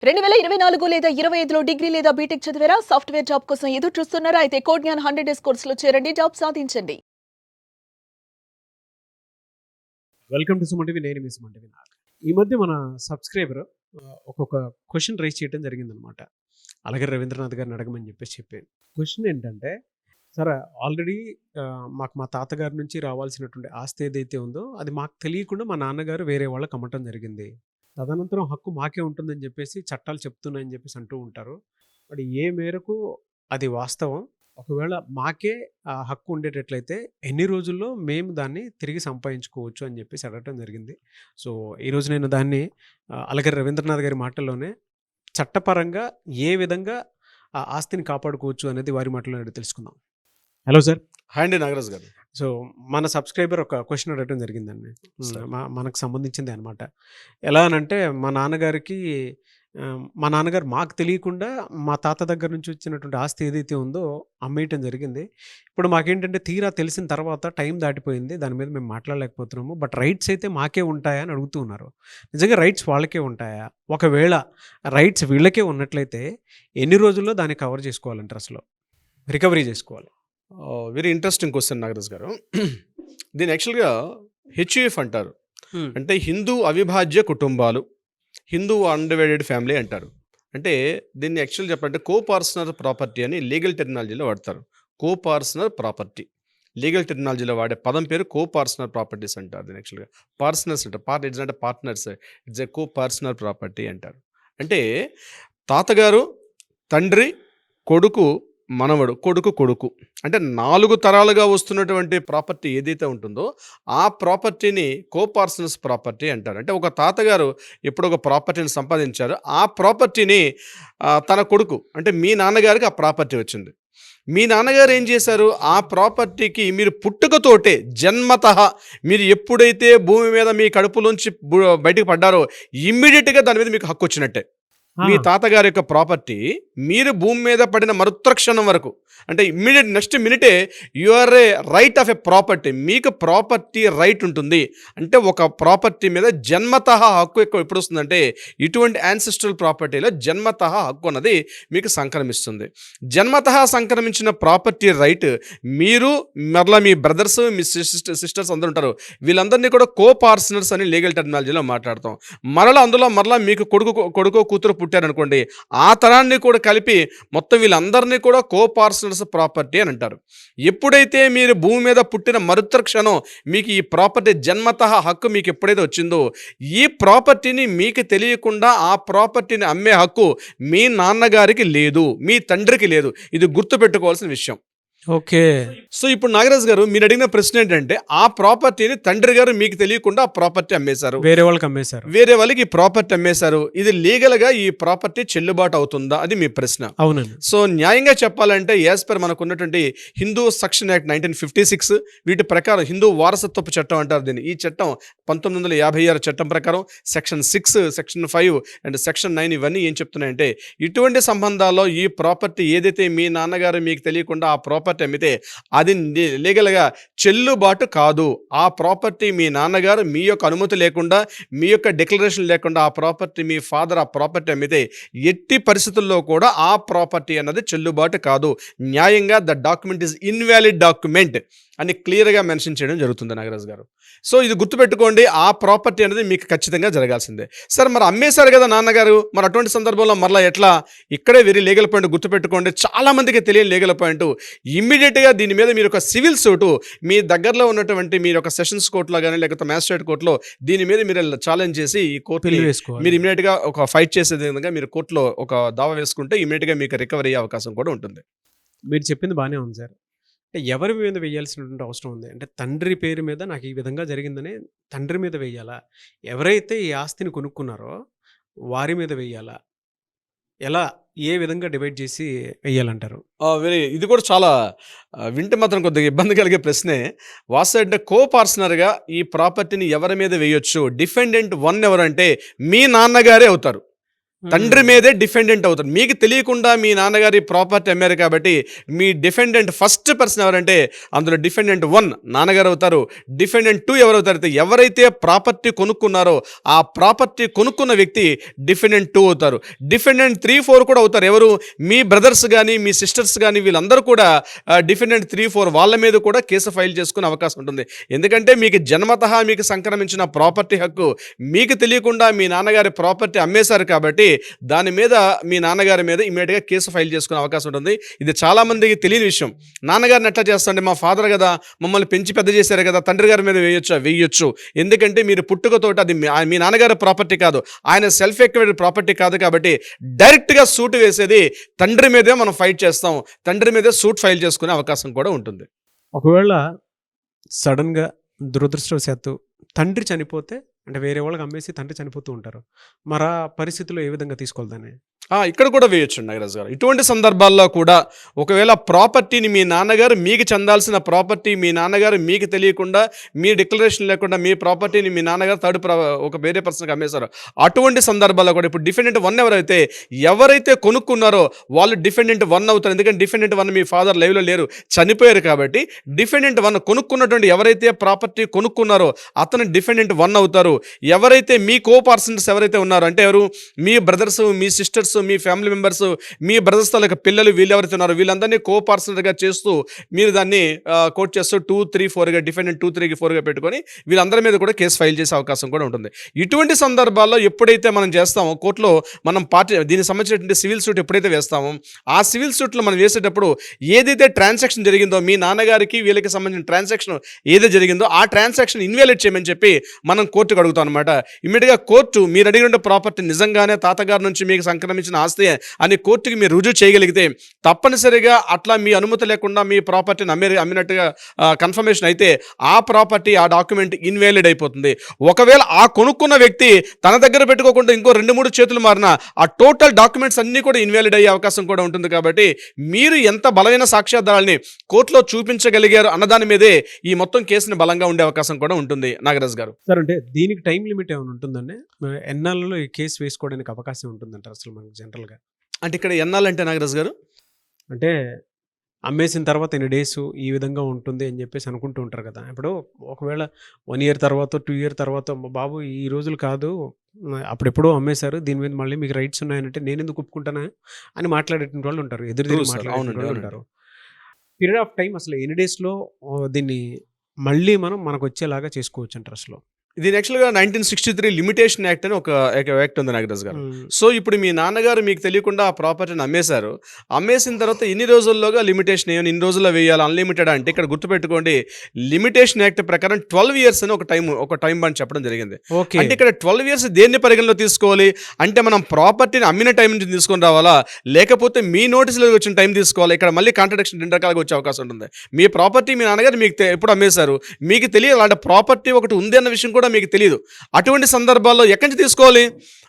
2024 లేదా 25లో డిగ్రీ లేదా బీటెక్ చదివారా? సాఫ్ట్‌వేర్ జాబ్ కోసం ఎదురు చూస్తున్నారా? అయితే కోడ్ జ్ఞాన్ 100 డేస్ కోర్సులో చేరండి. జాబ్ సాధించండి. Welcome to Suman TV. నేను మీ సుమన్ టీవీ నాగ్. ఈ మధ్య మన సబ్స్క్రైబర్ ఒక్కొక్క క్వశ్చన్ రైజ్ చేయడం జరిగిందనమాట. అలాగే రవీంద్రనాథ్ గారిని అడగమని చెప్పాను. క్వశ్చన్ ఏంటంటే, సరే ఆల్రెడీ మాకు మా తాతగారి నుంచి రావాల్సినటువంటి ఆస్తి ఏదైతే ఉందో అది మాకు తెలియకుండా మా నాన్నగారు వేరే వాళ్ళకి అమ్మటం జరిగింది. తదనంతరం హక్కు మాకే ఉంటుందని చెప్పేసి చట్టాలు చెప్తున్నాయని చెప్పేసి అంటూ ఉంటారు. మరి ఏ మేరకు అది వాస్తవం? ఒకవేళ మాకే ఆ హక్కు ఉండేటట్లయితే ఎన్ని రోజుల్లో మేము దాన్ని తిరిగి సంపాదించుకోవచ్చు అని చెప్పేసి అడగటం జరిగింది. సో ఈరోజు నేను దాన్ని అలాగే రవీంద్రనాథ్ గారి మాటల్లోనే చట్టపరంగా ఏ విధంగా ఆ ఆస్తిని కాపాడుకోవచ్చు అనేది వారి మాటల్లో అడిగి తెలుసుకుందాం. Hello sir. హాయ్ అండి నాగరాజ్ గారు. సో మన సబ్స్క్రైబర్ ఒక క్వశ్చన్ అడగటం జరిగిందండి. సరే. మనకు సంబంధించింది అనమాట. ఎలా అనంటే మా నాన్నగారు మాకు తెలియకుండా మా తాత దగ్గర నుంచి వచ్చినటువంటి ఆస్తి ఏదైతే ఉందో అమ్మేయటం జరిగింది. ఇప్పుడు మాకేంటంటే తీరా తెలిసిన తర్వాత టైం దాటిపోయింది. దాని మీద మేము మాట్లాడలేకపోతున్నాము. బట్ రైట్స్ అయితే మాకే ఉంటాయా అని అడుగుతూ ఉన్నారు. నిజంగా రైట్స్ వాళ్ళకే ఉంటాయా? ఒకవేళ రైట్స్ వీళ్ళకే ఉన్నట్లయితే ఎన్ని రోజుల్లో దాన్ని కవర్ చేసుకోవాలంటారు, అసలు రికవరీ చేసుకోవాలి? వెరీ ఇంట్రెస్టింగ్ క్వశ్చన్ నాగరాజ్ గారు. దీని యాక్చువల్గా హెచ్యుఎఫ్ అంటారు. అంటే హిందూ అవిభాజ్య కుటుంబాలు, హిందూ అన్డివైడెడ్ ఫ్యామిలీ అంటారు. అంటే దీన్ని యాక్చువల్ చెప్పాలంటే కో పార్సనర్ ప్రాపర్టీ అని లీగల్ టెర్మినాలజీలో వాడతారు. కో పార్సనర్ ప్రాపర్టీ లీగల్ టెర్మినాలజీలో వాడే పదం పేరు కో పార్సనర్ ప్రాపర్టీస్ అంటారు. దీని యాక్చువల్గా పార్సనర్స్ అంటారు. ఇట్స్ అంటే partners, it's a coparcener property అంటారు. అంటే తాతగారు, తండ్రి, కొడుకు, మనవడు, కొడుకు అంటే 4 తరాలుగా వస్తున్నటువంటి ప్రాపర్టీ ఏదైతే ఉంటుందో ఆ ప్రాపర్టీని కోపార్సనస్ ప్రాపర్టీ అంటారు. అంటే ఒక తాతగారు ఎప్పుడు ఒక ప్రాపర్టీని సంపాదించారో ఆ ప్రాపర్టీని తన కొడుకు అంటే మీ నాన్నగారికి ఆ ప్రాపర్టీ వచ్చింది. మీ నాన్నగారు ఏం చేశారు? ఆ ప్రాపర్టీకి మీరు పుట్టుకతోటే జన్మతః మీరు ఎప్పుడైతే భూమి మీద మీ కడుపులోంచి బయటకు పడ్డారో ఇమ్మీడియట్గా దాని మీద మీకు హక్కు వచ్చినట్టే. మీ తాతగారి యొక్క ప్రాపర్టీ మీరు భూమి మీద పడిన మరుత్రక్షణం వరకు అంటే ఇమ్మీడియట్ నెక్స్ట్ మినిటే you are a right of a property. మీకు ప్రాపర్టీ రైట్ ఉంటుంది. అంటే ఒక ప్రాపర్టీ మీద జన్మతః హక్కు ఎప్పుడు వస్తుందంటే ఇటువంటి యాన్సిస్ట్రల్ ప్రాపర్టీలో జన్మతః హక్కు అన్నది మీకు సంక్రమిస్తుంది. జన్మతః సంక్రమించిన ప్రాపర్టీ రైట్ మీరు మరలా మీ బ్రదర్స్, మీ సిస్టర్స్ అందరూ ఉంటారు, వీళ్ళందరినీ కూడా కో పార్సనర్స్ అని లీగల్ టెర్మినాలజీలో మాట్లాడతాం. మరలా మీకు కొడుకో కూతురు పుట్టారనుకోండి, ఆ తరాన్ని కూడా కలిపి మొత్తం వీళ్ళందరినీ కూడా కో పార్సనర్స్ ప్రాపర్టీ అని అంటారు. ఎప్పుడైతే మీరు భూమి మీద పుట్టిన మరుత్రక్షణం మీకు ఈ ప్రాపర్టీ జన్మతః హక్కు మీకు ఎప్పుడైతే వచ్చిందో ఈ ప్రాపర్టీని మీకు తెలియకుండా ఆ ప్రాపర్టీని అమ్మే హక్కు మీ నాన్నగారికి లేదు, మీ తండ్రికి లేదు. ఇది గుర్తుపెట్టుకోవాల్సిన విషయం. ఓకే. సో ఇప్పుడు నాగరాజ్ గారు మీరు అడిగిన ప్రశ్న ఏంటంటే ఆ ప్రాపర్టీని తండ్రి గారు మీకు తెలియకుండా ఆ ప్రాపర్టీ అమ్మేశారు, వేరే వాళ్ళకి అమ్మేశారు, వేరే వాళ్ళకి ఈ ప్రాపర్టీ అమ్మేశారు. ఇది లీగల్గా ఈ ప్రాపర్టీ చెల్లుబాటు అవుతుందా అది మీ ప్రశ్న. అవునండి. సో న్యాయంగా చెప్పాలంటే యాజ్ పర్ మనకు ఉన్నటువంటి హిందూ సక్షన్ యాక్ట్ 1956 వీటి ప్రకారం హిందూ వారసత్వపు చట్టం అంటారు దీన్ని. ఈ చట్టం 1956 చట్టం ప్రకారం సెక్షన్ 6, సెక్షన్ 5 అండ్ సెక్షన్ 9 ఇవన్నీ ఏం చెప్తున్నాయంటే ఇటువంటి సంబంధాల్లో ఈ ప్రాపర్టీ ఏదైతే మీ నాన్నగారు మీకు తెలియకుండా ఆ ప్రాపర్టీ అమ్మితే అది లీగల్గా చెల్లుబాటు కాదు. ఆ ప్రాపర్టీ మీ నాన్నగారు మీ యొక్క అనుమతి లేకుండా, మీ యొక్క డిక్లరేషన్ లేకుండా ఆ ప్రాపర్టీ మీ ఫాదర్ ఆ ప్రాపర్టీ అమ్మితే ఎట్టి పరిస్థితుల్లో కూడా ఆ ప్రాపర్టీ అన్నది చెల్లుబాటు కాదు. న్యాయంగా the document is invalid document అని క్లియర్గా మెన్షన్ చేయడం జరుగుతుంది నాగరాజ్ గారు. సో ఇది గుర్తుపెట్టుకోండి, ఆ ప్రాపర్టీ అనేది మీకు ఖచ్చితంగా జరగాల్సిందే. సార్ మరి అమ్మేశారు కదా నాన్నగారు, మరి అటువంటి సందర్భంలో మరలా ఎట్లా? ఇక్కడే వెరీ లీగల్ పాయింట్ గుర్తుపెట్టుకోండి. చాలామందికి తెలియని లీగల్ పాయింట్. ఇమ్మీడియట్గా దీని మీద మీరు ఒక సివిల్ సూటు మీ దగ్గరలో ఉన్నటువంటి మీరు ఒక సెషన్స్ కోర్టులో కానీ లేకపోతే మ్యాజిస్ట్రేట్ కోర్టులో దీని మీద మీరు ఛాలెంజ్ చేసి ఈ కోర్టు మీరు ఇమ్మీడియట్గా ఒక ఫైట్ చేసే విధంగా మీరు కోర్టులో ఒక దావా వేసుకుంటే ఇమ్మీడియట్గా మీకు రికవరీ అయ్యే అవకాశం కూడా ఉంటుంది. మీరు చెప్పింది బాగానే ఉంది సార్. అంటే ఎవరి మీద వేయాల్సినటువంటి అవసరం ఉంది అంటే తండ్రి పేరు మీద నాకు ఈ విధంగా జరిగిందని తండ్రి మీద వేయాలా? ఎవరైతే ఈ ఆస్తిని కొనుక్కున్నారో వారి మీద వేయాలా? ఎలా ఏ విధంగా డివైడ్ చేసి వేయాలంటారు? ఇది కూడా చాలా వింటే మాత్రం కొద్దిగా ఇబ్బంది కలిగే ప్రశ్నే. వాస్తవంగా కో పార్సనర్గా ఈ ప్రాపర్టీని ఎవరి మీద వేయొచ్చు? డిఫెండెంట్ 1 ఎవరంటే మీ నాన్నగారే అవుతారు. తండ్రి మీదే డిఫెండెంట్ అవుతారు. మీకు తెలియకుండా మీ నాన్నగారి ప్రాపర్టీ అమ్మారు కాబట్టి మీ డిఫెండెంట్ ఫస్ట్ పర్సన్ ఎవరంటే అందులో డిఫెండెంట్ 1 నాన్నగారు అవుతారు. డిఫెండెంట్ 2 ఎవరవుతారు? ఎవరైతే ప్రాపర్టీ కొనుక్కున్నారో ఆ ప్రాపర్టీ కొనుక్కున్న వ్యక్తి డిఫెండెంట్ 2 అవుతారు. డిఫెండెంట్ 3, 4 కూడా అవుతారు. ఎవరు? మీ బ్రదర్స్ కానీ మీ సిస్టర్స్ కానీ వీళ్ళందరూ కూడా డిఫెండెంట్ 3, 4 వాళ్ళ మీద కూడా కేసు ఫైల్ చేసుకునే అవకాశం ఉంటుంది. ఎందుకంటే మీకు జన్మతః మీకు సంక్రమించిన ప్రాపర్టీ హక్కు మీకు తెలియకుండా మీ నాన్నగారి ప్రాపర్టీ అమ్మేశారు కాబట్టి దాని మీద మీ నాన్నగారి మీద ఇమీడియట్గా కేసు ఫైల్ చేసుకునే అవకాశం ఉంటుంది. ఇది చాలా మందికి తెలియని విషయం. నాన్నగారిని ఎట్లా చేస్తాంటే మా ఫాదర్ కదా, మమ్మల్ని పెంచి పెద్ద చేశారు కదా, తండ్రి గారి మీద వేయొచ్చు. ఎందుకంటే మీరు పుట్టుకతోటి అది మీ నాన్నగారి ప్రాపర్టీ కాదు, ఆయన సెల్ఫ్ ఎక్వైర్డ్ ప్రాపర్టీ కాదు. కాబట్టి డైరెక్ట్గా సూట్ వేసేది తండ్రి మీదే మనం ఫైట్ చేస్తాం. తండ్రి మీదే సూట్ ఫైల్ చేసుకునే అవకాశం కూడా ఉంటుంది. ఒకవేళ సడన్గా దురదృష్టవశాత్తు తండ్రి చనిపోతే, అంటే వేరే వాళ్ళకి అమ్మేసి తండ్రి చనిపోతూ ఉంటారు, మరి ఆ పరిస్థితుల్లో ఏ విధంగా తీసుకోవాలి దాన్ని? ఇక్కడ కూడా వేయొచ్చు నాగరాజు గారు. ఇటువంటి సందర్భాల్లో కూడా ఒకవేళ ప్రాపర్టీని మీ నాన్నగారు మీకు చెందాల్సిన ప్రాపర్టీ మీ నాన్నగారు మీకు తెలియకుండా మీ డిక్లరేషన్ లేకుండా మీ ప్రాపర్టీని మీ నాన్నగారు ఒక వేరే పర్సన్కి అమ్మేశారు. అటువంటి సందర్భాల్లో కూడా ఇప్పుడు డిఫెండెంట్ 1 ఎవరైతే కొనుక్కున్నారో వాళ్ళు డిఫెండెంట్ 1 అవుతారు. ఎందుకంటే డిఫెండెంట్ 1 మీ ఫాదర్ లైవ్లో లేరు, చనిపోయారు. కాబట్టి డిఫెండెంట్ 1 కొనుక్కున్నటువంటి ఎవరైతే ప్రాపర్టీ కొనుక్కున్నారో అతను డిఫెండెంట్ 1 అవుతారు. ఎవరైతే మీ కో పర్సన్స్ ఎవరైతే ఉన్నారో, అంటే ఎవరు? మీ బ్రదర్స్, మీ సిస్టర్స్, మీ ఫ్యామిలీ మెంబర్స్, మీ బ్రదర్స్ తాలూకా పిల్లలు, వీళ్ళు ఎవరైతే ఉన్నారో వీళ్ళందరినీ కో పర్సన్గా చేస్తూ మీరు దాన్ని కోట్ చేస్తూ 2, 3, 4గా డిఫెండెంట్ 2, 3, 4గా పెట్టుకొని వీళ్ళందరి మీద కూడా కేసు ఫైల్ చేసే అవకాశం కూడా ఉంటుంది. ఇటువంటి సందర్భాల్లో ఎప్పుడైతే మనం చేస్తామో కోర్టులో మనం దీనికి సంబంధించినటువంటి సివిల్ సూట్ ఎప్పుడైతే వేస్తామో ఆ సివిల్ సూట్లో మనం వేసేటప్పుడు ఏదైతే ట్రాన్సాక్షన్ జరిగిందో మీ నాన్నగారికి వీళ్ళకి సంబంధించిన ట్రాన్సాక్షన్ ఏదైతే జరిగిందో ఆ ట్రాన్సాక్షన్ ఇన్వాలిడ్ చేయమని చెప్పి మనం కోర్టుకు అడుగుతాం అనమాట. ఇమ్మీడియట్గా కోర్టు మీరు అడిగిన ప్రాపర్టీ నిజంగానే తాతగారి నుంచి మీకు సంక్రమించిన ఆస్తి అని కోర్టుకి మీరు రుజువు చేయగలిగితే తప్పనిసరిగా అట్లా మీ అనుమతి లేకుండా మీ ప్రాపర్టీని అమ్మినట్టుగా కన్ఫర్మేషన్ అయితే ఆ ప్రాపర్టీ ఆ డాక్యుమెంట్ ఇన్వాలిడ్ అయిపోతుంది. ఒకవేళ ఆ కొనుక్కున్న వ్యక్తి తన దగ్గర పెట్టుకోకుండా ఇంకో 2-3 చేతులు మారినా ఆ టోటల్ డాక్యుమెంట్స్ అన్నీ కూడా ఇన్వాలిడ్ అయ్యే అవకాశం కూడా ఉంటుంది. కాబట్టి మీరు ఎంత బలమైన సాక్ష్యాధారాలని కోర్టులో చూపించగలిగారు అన్నదాని మీదే ఈ మొత్తం కేసుని బలంగా ఉండే అవకాశం కూడా ఉంటుంది. నాగరాజ్ గారు సార్, అంటే దీనికి టైం లిమిట్ ఏమైనా ఉంటుందండి? ఎన్నాళ్ళలో ఈ కేసు వేసుకోవడానికి అవకాశం ఉంటుందంటారు అసలు మనకి జనరల్గా? అంటే ఇక్కడ ఎన్నాలంటే నాగరాజ్ గారు అంటే అమ్మేసిన తర్వాత ఎన్ని డేస్ ఈ విధంగా ఉంటుంది అని చెప్పేసి అనుకుంటూ ఉంటారు కదా. ఇప్పుడు ఒకవేళ 1 year తర్వాత 2 year తర్వాత బాబు ఈ రోజులు కాదు, అప్పుడెప్పుడో అమ్మేశారు, దీని మీద మళ్ళీ మీకు రైట్స్ ఉన్నాయంటే నేను ఎందుకు ఒప్పుకుంటానా అని మాట్లాడేటువంటి వాళ్ళు ఉంటారు, ఎదురు మాట్లాడే వాళ్ళు ఉంటారు. పీరియడ్ ఆఫ్ టైం అసలు ఎన్ని డేస్లో దీన్ని మళ్ళీ మనకు వచ్చేలాగా చేసుకోవచ్చు అంటారు అసలు? ఇది యాక్చువల్గా 1963 లిమిటేషన్ యాక్ట్ అని ఒక యాక్ట్ ఉంది నాగరాజ్ గారు. సో ఇప్పుడు మీ నాన్నగారు మీకు తెలియకుండా ఆ ప్రాపర్టీని అమ్మేశారు. అమ్మేసిన తర్వాత ఎన్ని రోజుల్లోగా లిమిటేషన్ ఏమైనా ఇన్ని రోజుల్లో వేయాలి అన్లిమిటెడ్ అంటే ఇక్కడ గుర్తుపెట్టుకోండి, లిమిటేషన్ యాక్ట్ ప్రకారం 12 years అని ఒక టైం బాండ్ చెప్పడం జరిగింది. అంటే ఇక్కడ 12 years దేన్ని పరిగణలో తీసుకోవాలి అంటే మనం ప్రాపర్టీని అమ్మిన టైం నుంచి తీసుకొని రావాలా లేకపోతే మీ నోటీసులో వచ్చిన టైం తీసుకోవాలి? ఇక్కడ మళ్ళీ కాంట్రడిక్షన్ 2 రకాలుగా వచ్చే అవకాశం ఉంటుంది. మీ ప్రాపర్టీ మీ నాన్నగారు మీకు ఎప్పుడు అమ్మేశారు, మీకు తెలియదు అలాంటి ప్రాపర్టీ ఒకటి ఉంది అన్న విషయం కూడా మీకు తెలియదు. అటువంటి సందర్భాల్లో ఎక్కడి నుంచి తీసుకోవాలి?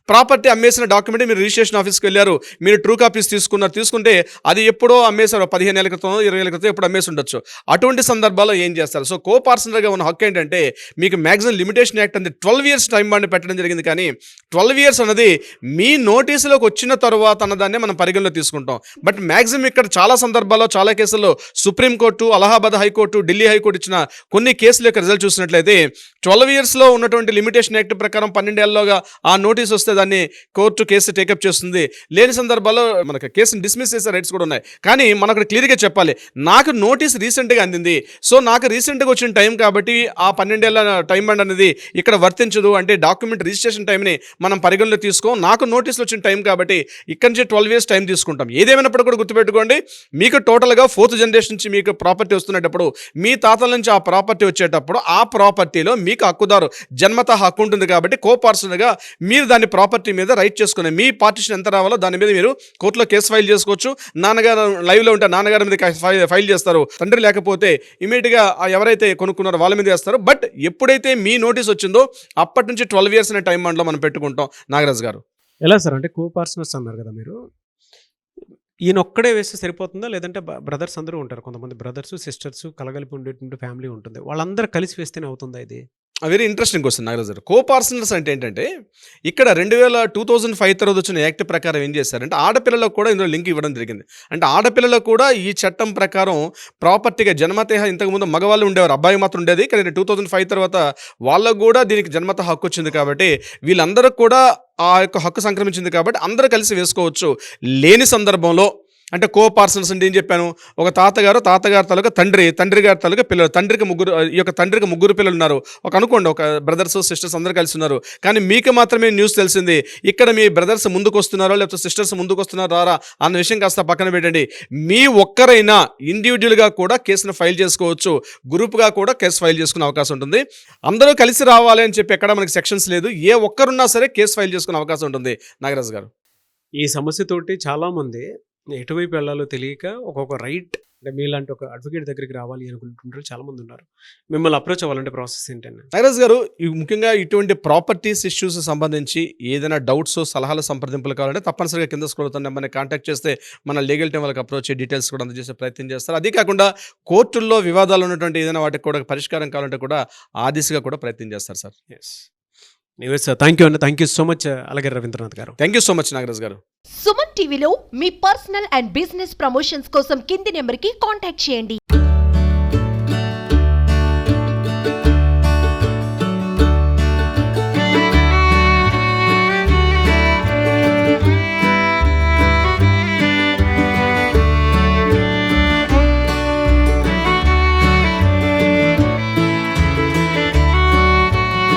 ప్రాపర్టీ అమ్మేసిన డాక్యుమెంట్ మీరు రిజిస్ట్రేషన్ ఆఫీస్కి వెళ్ళారు, మీరు ట్రూ కాపీస్ తీసుకుంటే అది ఎప్పుడో అమ్మేశారు, 15 ఏళ్ల క్రితం 20 ఏళ్ల క్రితం ఎప్పుడు అమ్మేసి ఉండొచ్చు. అటువంటి సందర్భాల్లో ఏం చేస్తారు? సో కో పార్సనర్గా ఉన్న హక్కు ఏంటంటే మీకు మ్యాక్సిమం లిమిటేషన్ యాక్ట్ అనేది 12 years టైం బాండ్ పెట్టడం జరిగింది. కానీ 12 years అన్నది మీ నోటీసులోకి వచ్చిన తర్వాత అన్నదాన్నే మనం పరిగణలో తీసుకుంటాం. బట్ మ్యాక్సిమం ఇక్కడ చాలా సందర్భాల్లో చాలా కేసుల్లో supreme court, Allahabad high court, Delhi high court ఇచ్చిన కొన్ని కేసుల యొక్క రిజల్ట్ చూసినట్లయితే 12 yearsలో ఉన్నటువంటి లిమిటేషన్ యాక్ట్ ప్రకారం 12 ఏళ్ళలోగా ఆ నోటీస్ వస్తే దాన్ని కోర్టు కేసు టేకప్ చేస్తుంది. లేని సందర్భాల్లో మనకు కేసుని డిస్మిస్ చేసే రైట్స్ కూడా ఉన్నాయి. కానీ మనకు క్లియర్గా చెప్పాలి, నాకు నోటీస్ రీసెంట్గా అందింది, సో నాకు రీసెంట్గా వచ్చిన టైం కాబట్టి ఆ 12 ఏళ్ళ టైం బండ్ అనేది ఇక్కడ వర్తించదు. అంటే డాక్యుమెంట్ రిజిస్ట్రేషన్ టైంని మనం పరిగణలో తీసుకోం, నాకు నోటీసులు వచ్చిన టైం కాబట్టి ఇక్కడి నుంచి 12 years టైం తీసుకుంటాం. ఏదేమైనప్పుడు కూడా గుర్తుపెట్టుకోండి, మీకు టోటల్గా 4th generation నుంచి మీకు ప్రాపర్టీ వస్తున్నప్పుడు మీ తాతల నుంచి ఆ ప్రాపర్టీ వచ్చేటప్పుడు ఆ ప్రాపర్టీలో మీకు హక్కుదారు జన్మత హక్కు ఉంటుంది. కాబట్టి కో పార్సనర్గా మీరు దాన్ని ప్రాపర్టీ మీద రైట్ చేసుకునే మీ పార్టిషన్ ఎంత రావాలో దాని మీద మీరు కోర్టులో కేసు ఫైల్ చేసుకోవచ్చు. నాన్నగారు లైవ్లో ఉంటే నాన్నగారి మీద ఫైల్ చేస్తారు, తండ్రి లేకపోతే ఇమీడియట్గా ఎవరైతే కొనుక్కున్నారో వాళ్ళ మీద వేస్తారు. బట్ ఎప్పుడైతే మీ నోటీస్ వచ్చిందో అప్పటి నుంచి 12 years అనే టైం బాండ్లో మనం పెట్టుకుంటాం. నాగరాజ్ గారు ఎలా సార్, అంటే కో పార్సనర్స్ అన్నారు కదా మీరు, ఈయన ఒక్కడే వేస్తే సరిపోతుందా లేదంటే బ్రదర్స్ అందరూ ఉంటారు, కొంతమంది బ్రదర్స్ సిస్టర్స్ కలగలిపి ఉండేటువంటి ఫ్యామిలీ ఉంటుంది, వాళ్ళందరూ కలిసి వేస్తేనే అవుతుందా ఇది? వెరీ ఇంట్రెస్టింగ్ క్వశ్చన్ నాగరాజ్ గారు. కో పార్సనర్స్ అంటే ఏంటంటే ఇక్కడ 2005 తర్వాత వచ్చిన యాక్ట్ ప్రకారం ఏం చేశారంటే ఆడపిల్లలకు కూడా ఇందులో లింక్ ఇవ్వడం జరిగింది. అంటే ఆడపిల్లలకు కూడా ఈ చట్టం ప్రకారం ప్రాపర్టీగా జన్మతః ఇంతకుముందు మగవాళ్ళు ఉండేవారు, అబ్బాయి మాత్రం ఉండేది. కానీ 2005 తర్వాత వాళ్ళకు కూడా దీనికి జన్మతః హక్కు వచ్చింది కాబట్టి వీళ్ళందరూ కూడా ఆ యొక్క హక్కు సంక్రమించింది కాబట్టి అందరూ కలిసి వేసుకోవచ్చు. లేని సందర్భంలో అంటే కో పార్సనల్స్ అంటే ఏం చెప్పాను, ఒక తాతగారి తాలూకా తండ్రి గారి తాలూకా పిల్లలు, తండ్రికి ముగ్గురు పిల్లలు ఉన్నారు. అనుకోండి ఒక బ్రదర్స్ సిస్టర్స్ అందరూ కలిసి ఉన్నారు. కానీ మీకు మాత్రమే న్యూస్ తెలిసింది, ఇక్కడ మీ బ్రదర్స్ ముందుకు వస్తున్నారో లేకపోతే సిస్టర్స్ ముందుకు వస్తున్నారో రారా అన్న విషయం కాస్త పక్కన పెట్టండి. మీ ఒక్కరైనా ఇండివిజువల్గా కూడా కేసును ఫైల్ చేసుకోవచ్చు, గ్రూప్గా కూడా కేసు ఫైల్ చేసుకునే అవకాశం ఉంటుంది. అందరూ కలిసి రావాలి అని చెప్పి ఎక్కడ మనకి సెక్షన్స్ లేదు. ఏ ఒక్కరున్నా సరే కేసు ఫైల్ చేసుకునే అవకాశం ఉంటుంది. నాగరాజ్ గారు, ఈ సమస్యతోటి చాలామంది ఎటువైపు వెళ్ళాలో తెలియక ఒక్కొక్క రైట్ అంటే మీలాంటి ఒక అడ్వకేట్ దగ్గరికి రావాలి అనుకుంటుంటారు చాలామంది ఉన్నారు. మిమ్మల్ని అప్రోచ్ అవ్వాలంటే ప్రాసెస్ ఏంటంటే? నాగరాజ్ గారు, ముఖ్యంగా ఇటువంటి ప్రాపర్టీస్ ఇష్యూస్ సంబంధించి ఏదైనా డౌట్స్ సలహాలు సంప్రదింపులు కావాలంటే తప్పనిసరిగా కింద స్క్రోల్ అవుతున్న నెంబర్ని కాంటాక్ట్ చేస్తే మన లీగల్ టీం వాళ్ళకి అప్రోచ్ డీటెయిల్స్ కూడా అందజేసే ప్రయత్నం చేస్తారు. అదే కాకుండా కోర్టుల్లో వివాదాలు ఉన్నటువంటి ఏదైనా వాటికి కూడా పరిష్కారం కావాలంటే కూడా ఆ దిశగా కూడా ప్రయత్నం చేస్తారు sir. Yes, sir thank you అండి. థ్యాంక్ యూ సో మచ్ అలాగే రవీంద్రనాథ్ గారు. Thank you so much Nagaraj గారు. సుమన్ టీవీలో మీ పర్సనల్ అండ్ బిజినెస్ ప్రమోషన్స్ కోసం కింది నెంబర్కి కాంటాక్ట్ చేయండి.